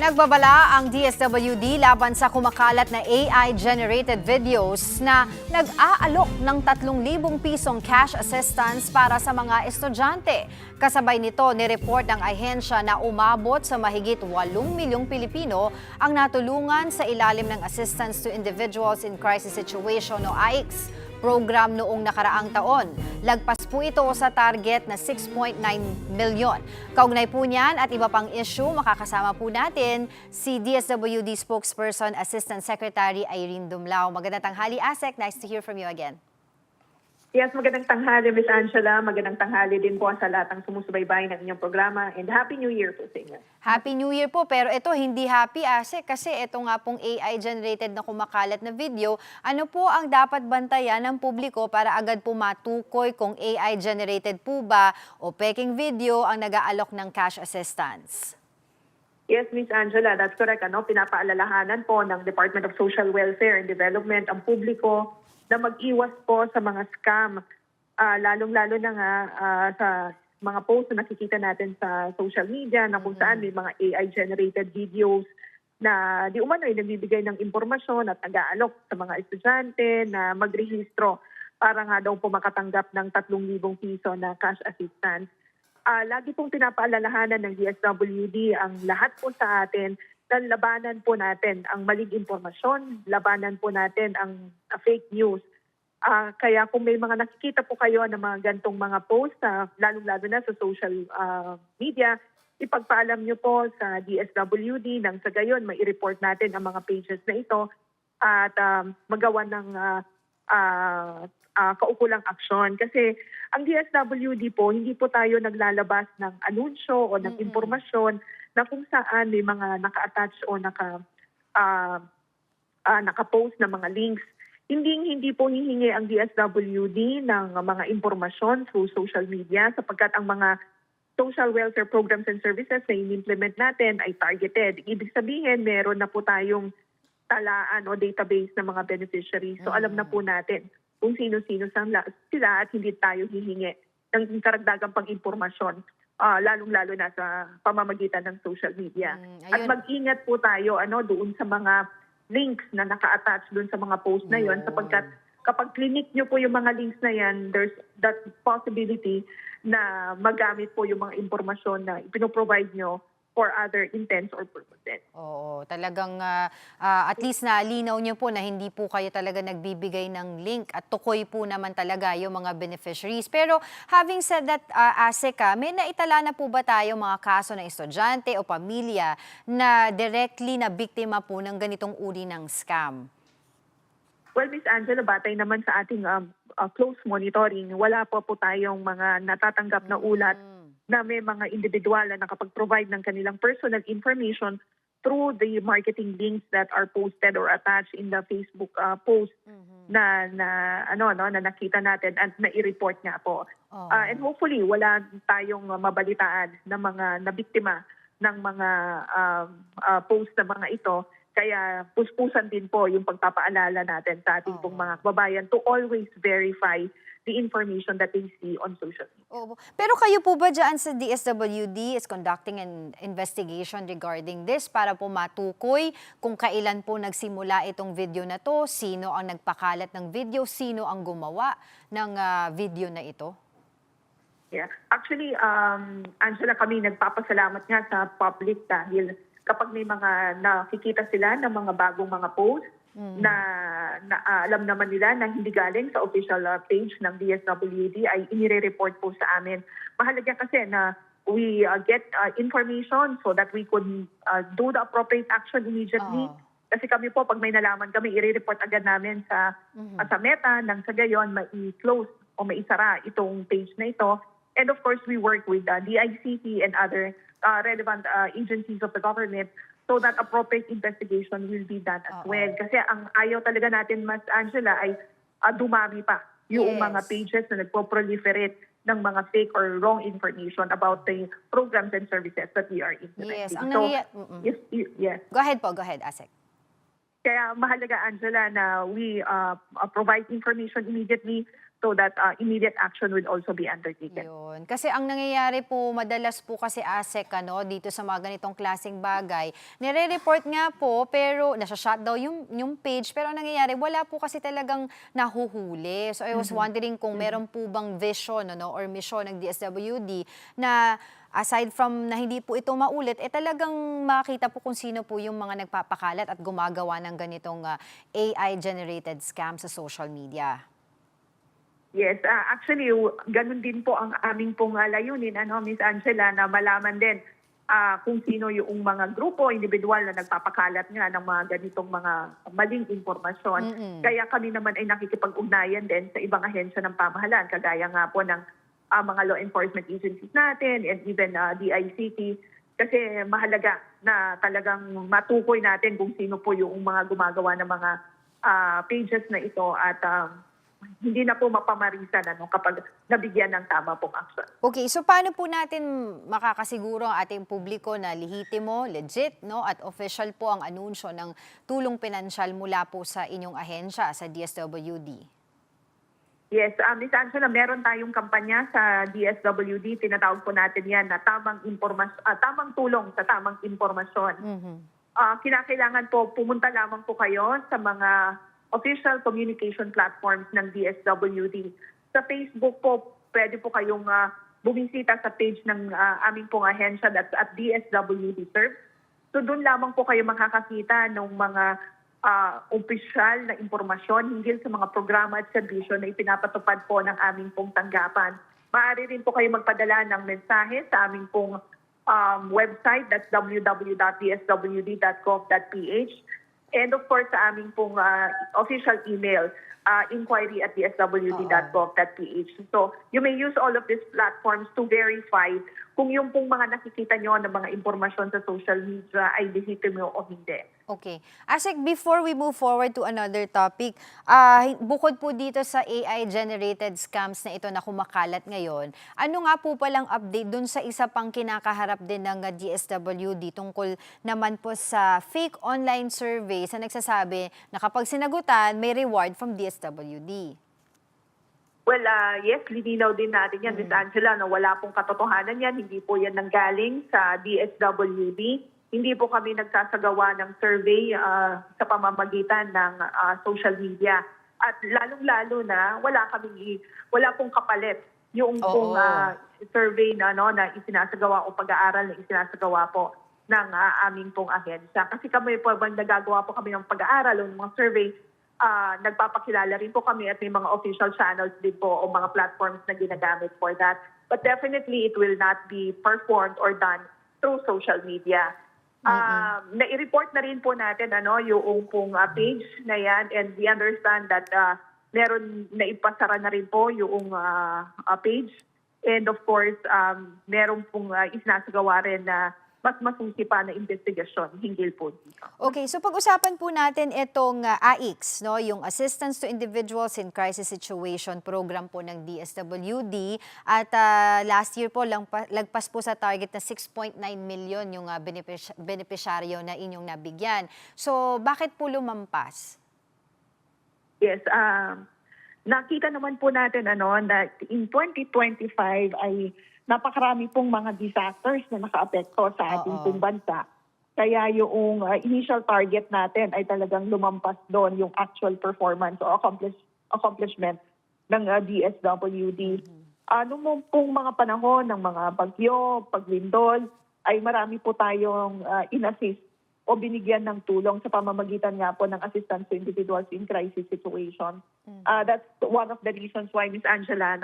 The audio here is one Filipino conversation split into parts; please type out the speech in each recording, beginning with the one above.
Nagbabala ang DSWD laban sa kumakalat na AI-generated videos na nag-aalok ng 3,000 pisong cash assistance para sa mga estudyante. Kasabay nito, nireport ng ahensya na umabot sa mahigit 8 milyong Pilipino ang natulungan sa ilalim ng Assistance to Individuals in Crisis Situation o AICS program noong nakaraang taon. Lagpas po ito sa target na 6.9 milyon. Kaugnay po niyan at iba pang issue, makakasama po natin si DSWD Spokesperson Assistant Secretary Irene Dumlao. Magandang tanghali, ASEC. Nice to hear from you again. Yes, magandang tanghali, Ms. Angela. Magandang tanghali din po sa lahat ng sumusubaybay ng inyong programa. And Happy New Year po sa inyo. Happy New Year po, pero ito hindi happy, ASEC, kasi ito nga pong AI-generated na kumakalat na video. Ano po ang dapat bantayan ng publiko para agad po matukoy kung AI-generated po ba o peking video ang nag-aalok ng cash assistance? Yes, Ms. Angela, that's correct. Pinapaalalahanan po ng Department of Social Welfare and Development ang publiko na mag-iwas po sa mga scam, lalong-lalo na nga sa mga posts na nakikita natin sa social media na kung saan may mga AI-generated videos na di umano ay nagbibigay ng impormasyon at nag-aalok sa mga estudyante na magrehistro para nga daw po makatanggap ng 3,000 piso na cash assistance. Lagi pong pinapaalalahanan ng DSWD ang lahat po sa atin na labanan po natin ang maling impormasyon, labanan po natin ang fake news. Kaya kung may mga nakikita po kayo ng mga gantong mga post, lalong-lalo na sa social media, ipagpaalam nyo po sa DSWD nang sa gayon mai-report natin ang mga pages na ito at magawa ng kaukulang aksyon. Kasi ang DSWD po, hindi po tayo naglalabas ng anunsyo o ng impormasyon na kung saan may mga naka-attach o naka-post na mga links. Hindi po hihingi ang DSWD ng mga impormasyon through social media sapagkat ang mga social welfare programs and services na in-implement natin ay targeted. Ibig sabihin, meron na po tayong talaan o database ng mga beneficiaries. So alam na po natin kung sino-sino sila at hindi tayo hihingi ng karagdagang pang-impormasyon. Lalong-lalo na sa pamamagitan ng social media. At mag-ingat po tayo doon sa mga links na naka-attach doon sa mga post na yon sapagkat kapag clinic nyo po yung mga links na yan, there's that possibility na magamit po yung mga impormasyon na ipinoprovide nyo for other intents or purposes. Oo, talagang at least na linaw niyo po na hindi po kayo talaga nagbibigay ng link at tukoy po naman talaga yung mga beneficiaries. Pero having said that, ASEC, may naitala na po ba tayo mga kaso ng estudyante o pamilya na directly na biktima po ng ganitong uri ng scam? Well, Ms. Angela, batay naman sa ating close monitoring, wala po tayong mga natatanggap na ulat na may mga individual na nakapag-provide ng kanilang personal information through the marketing links that are posted or attached in the Facebook post na nakita natin at na-i-report nga po. And hopefully, wala tayong mabalitaan na mga nabiktima ng mga post na mga ito. Kaya puspusan din po yung pagpapaalala natin sa ating pong mga kababayan to always verify the information that they see on social media. Pero kayo po ba dyan sa DSWD is conducting an investigation regarding this para po matukoy kung kailan po nagsimula itong video na to, sino ang nagpakalat ng video, sino ang gumawa ng video na ito? Yeah. Actually, Angela, kami nagpapasalamat nga sa public dahil kapag may mga nakikita sila ng mga bagong mga post na alam naman nila na hindi galing sa official page ng DSWD ay inire-report po sa amin. Mahalaga kasi na we get information so that we could do the appropriate action immediately. Kasi kami po, pag may nalaman kami, i-report agad namin sa Meta nang sa gayon mai-close o maisara itong page na ito. And of course, we work with DICT and other relevant agencies of the government so that appropriate investigation will be done as well. Kasi ang ayaw talaga natin, Mas Angela, ay dumami pa yung mga pages na nagpo-proliferate ng mga fake or wrong information about the programs and services that we are implementing. Yes. Go ahead, ASEC. Kaya mahalaga, Angela, na we provide information immediately so that immediate action will also be undertaken. Yun. Kasi ang nangyayari po, madalas po kasi ASEC, dito sa mga ganitong klaseng bagay, nire-report nga po, pero nasa-shut daw yung page, pero ang nangyayari, wala po kasi talagang nahuhuli. So I was wondering kung meron po bang vision or mission ng DSWD na aside from na hindi po ito maulit, talagang makita po kung sino po yung mga nagpapakalat at gumagawa ng ganitong AI-generated scam sa social media. Yes, actually, ganun din po ang aming pong layunin, Miss Angela, na malaman din kung sino yung mga grupo, individual na nagpapakalat nga ng mga ganitong mga maling informasyon. Kaya kami naman ay nakikipag-ugnayan din sa ibang ahensya ng pamahalaan, kagaya nga po ng mga law enforcement agencies natin and even DICT. Kasi mahalaga na talagang matukoy natin kung sino po yung mga gumagawa ng mga pages na ito at hindi na po mapamarisan kapag nabigyan ng tama pong action. Okay, so paano po natin makakasiguro ang ating publiko na lehitimo, legit, at official po ang anunsyo ng tulong pinansyal mula po sa inyong ahensya, sa DSWD? Yes, Miss Angela, meron tayong kampanya sa DSWD, tinatawag po natin yan na tamang tulong sa tamang impormasyon. Kinakailangan po pumunta lamang po kayo sa mga official communication platforms ng DSWD. Sa Facebook po, pwede po kayong bumisita sa page ng aming pong ahensya at DSWD Serve. So doon lamang po kayo makakakita ng mga opisyal na impormasyon hinggil sa mga programa at serbisyo na ipinapatupad po ng aming pong tanggapan. Maaari rin po kayo magpadala ng mensahe sa aming pong website, that's www.dswd.gov.ph. And of course, sa aming pong official email, inquiry@dswd.gov.ph. So you may use all of these platforms to verify kung yung pong mga nakikita nyo ng mga impormasyon sa social media ay legitimate o hindi. Okay. Asek, before we move forward to another topic, bukod po dito sa AI-generated scams na ito na kumakalat ngayon, ano nga po palang update dun sa isa pang kinakaharap din ng DSWD tungkol naman po sa fake online survey sa nagsasabi na kapag sinagutan, may reward from DSWD? Well, yes, lilinaw din natin yan, Ms. Angela, na wala pong katotohanan yan. Hindi po yan nanggaling sa DSWD. Hindi po kami nagsasagawa ng survey sa pamamagitan ng social media. At lalong-lalo na wala pong kapalit yung pong survey na isinasagawa o pag-aaral na isinasagawa po ng aming pong ahensya. Kasi kami po, nagagawa po kami ng pag-aaral o ng mga survey, nagpapakilala rin po kami at may mga official channels din po o mga platforms na ginagamit for that. But definitely, it will not be performed or done through social media. Na-report na rin po natin yung pong page na yan, and we understand that meron na ipasara na rin po yung page. And of course, meron pong isinasagawa rin na mas masusi pa na investigasyon hinggil po dito. Okay, so pag-usapan po natin itong AICS, yung Assistance to Individuals in Crisis Situation program po ng DSWD. At last year po, lagpas po sa target na 6.9 million yung benepisyaryo na inyong nabigyan. So, bakit po lumampas? Yes, nakita naman po natin na in 2025 ay napakarami pong mga disasters na nakaapekto sa ating pong bansa. Kaya yung initial target natin ay talagang lumampas doon yung actual performance o accomplishment ng DSWD. Noong pong mga panahon ng mga bagyo, paglindol, ay marami po tayong in-assist o binigyan ng tulong sa pamamagitan nga po ng assistance to individuals in crisis situation. That's one of the reasons why, Ms. Angela,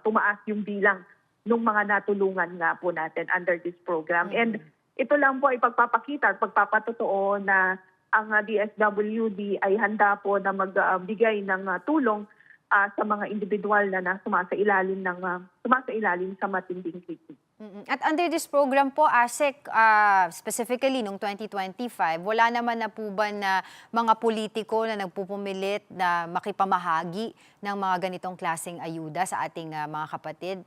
tumaas yung bilang nung mga natulungan nga po natin under this program. And ito lang po ay pagpapakita at pagpapatotoo na ang DSWD ay handa po na magbigay ng tulong sa mga individual na sumasailalim sa matinding krisis. At under this program po, ASEC, specifically noong 2025, wala naman na po ba na mga politiko na nagpupumilit na makipamahagi ng mga ganitong klaseng ayuda sa ating mga kapatid?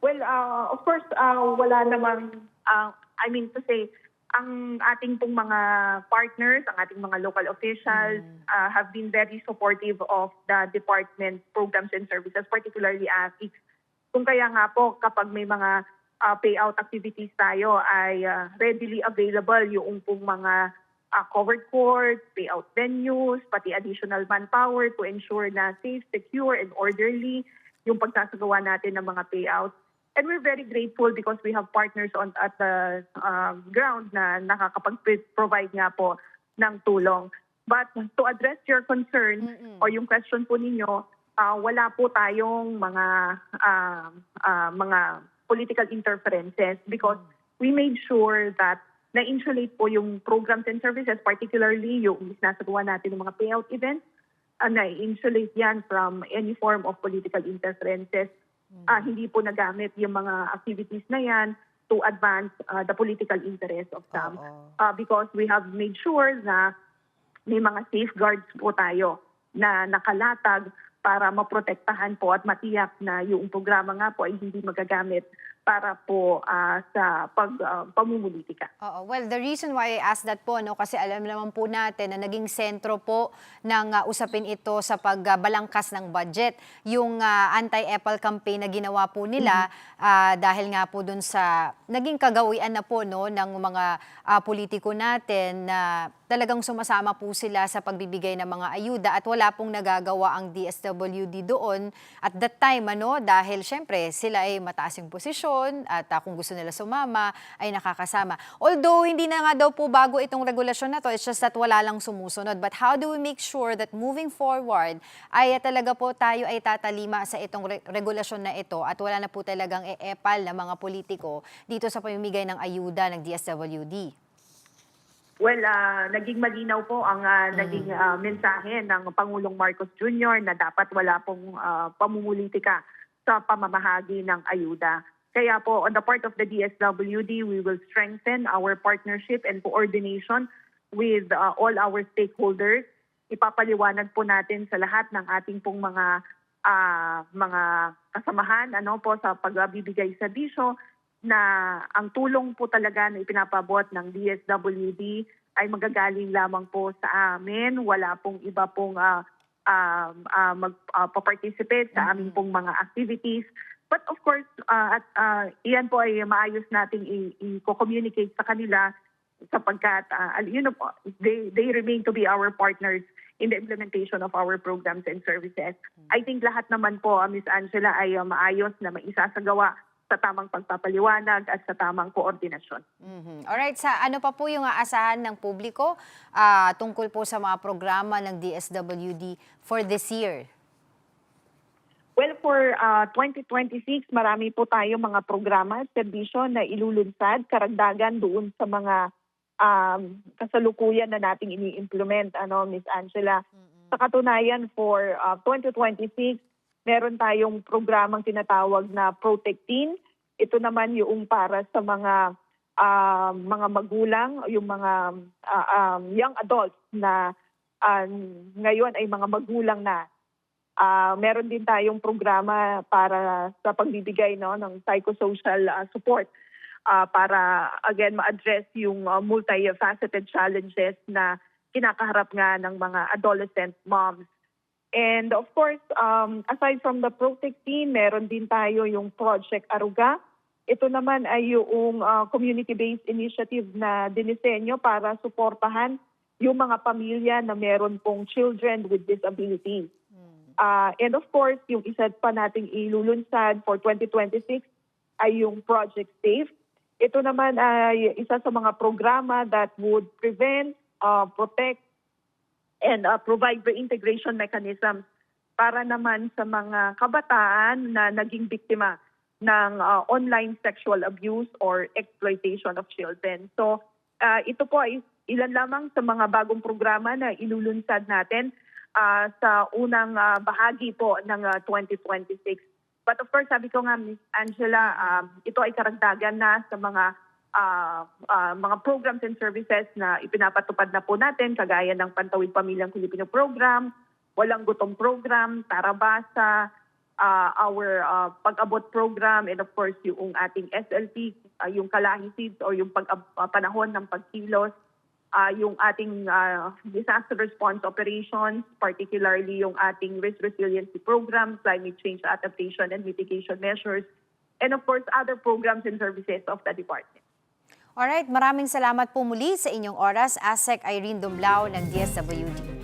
Well, of course, wala namang, ang ating pong mga partners, ang ating mga local officials have been very supportive of the department programs and services, particularly AFIC. Kung kaya nga po kapag may mga payout activities tayo ay readily available yung pong mga covered courts, payout venues, pati additional manpower to ensure na safe, secure, and orderly yung pagsasagawa natin ng mga payouts. And we're very grateful because we have partners at the ground na nakakapag-provide nga po ng tulong. But to address your concern or yung question po ninyo, wala po tayong mga political interferences because we made sure that na-insulate po yung programs and services, particularly yung sinasagawa natin ng mga payout events, na-insulate yan from any form of political interferences. Hindi po nagamit yung mga activities na yan to advance the political interest of some. Because we have made sure na may mga safeguards po tayo na nakalatag para maprotektahan po at matiyak na yung programa nga po ay hindi magagamit para po sa pamumulitika. Well, the reason why I asked that po, no, kasi alam naman po natin na naging sentro po ng usapin ito sa pagbalangkas ng budget. Yung anti-EPAL campaign na ginawa po nila dahil nga po dun sa naging kagawian na po, no, ng mga politiko natin na talagang sumasama po sila sa pagbibigay ng mga ayuda at wala pong nagagawa ang DSWD doon at that time, dahil syempre sila ay mataas yung posisyon at kung gusto nila sumama ay nakakasama. Although hindi na nga daw po bago itong regulasyon na to, it's just that wala lang sumusunod. But how do we make sure that moving forward ay talaga po tayo ay tatalima sa itong regulasyon na ito at wala na po talagang e-epal na mga politiko dito sa pamimigay ng ayuda ng DSWD? Well, naging malinaw po ang naging mensahe ng Pangulong Marcos Jr. na dapat wala pong pamumulitika sa pamamahagi ng ayuda. Kaya po, on the part of the DSWD, we will strengthen our partnership and coordination with all our stakeholders. Ipapaliwanag po natin sa lahat ng ating pong mga kasamahan po sa pagbibigay serbisyo na ang tulong po talaga na ipinapabot ng DSWD ay magagaling lamang po sa amin. Wala pong iba pong magpa-participate sa aming pong mga activities. But of course, iyan po ay maayos nating i-communicate sa kanila sapagkat they remain to be our partners in the implementation of our programs and services. I think lahat naman po, Ms. Angela, ay maayos na maisasagawa sa tamang pagpapaliwanag at sa tamang koordinasyon. Alright, sa ano pa po yung aasahan ng publiko tungkol po sa mga programa ng DSWD for this year? Well, for 2026, marami po tayo mga programa at serbisyo na ilulunsad, karagdagan doon sa mga kasalukuyan na nating ini-implement, Ms. Angela. Sa katunayan, for 2026, meron tayong programang tinatawag na Protect Teen. Ito naman yung para sa mga magulang, yung mga young adults na ngayon ay mga magulang na. Meron din tayong programa para sa pagbibigay ng psychosocial support para again ma-address yung multifaceted challenges na kinakaharap nga ng mga adolescent moms. And of course, aside from the Protect Teen, meron din tayo yung Project Aruga. Ito naman ay yung community-based initiative na dinisenyo para suportahan yung mga pamilya na meron pong children with disabilities. And of course, yung isa pa nating ilulunsad for 2026 ay yung Project Safe. Ito naman ay isa sa mga programa that would prevent, protect, and provide reintegration mechanisms para naman sa mga kabataan na naging biktima ng online sexual abuse or exploitation of children. So ito po ay ilan lamang sa mga bagong programa na ilulunsad natin sa unang bahagi po ng 2026. But of course, sabi ko nga, Ms. Angela, ito ay karagdagan na sa mga programs and services na ipinapatupad na po natin, kagaya ng Pantawid Pamilyang Pilipino Program, Walang Gutom Program, Tarabasa, our pag-abot program, and of course yung ating SLP, yung Kalahi Seeds or yung panahon ng pagkilos, yung ating disaster response operations, particularly yung ating risk resiliency program, climate change adaptation and mitigation measures, and of course other programs and services of the department. Alright, maraming salamat po muli sa inyong oras, ASEC Irene Dumlao ng DSWD.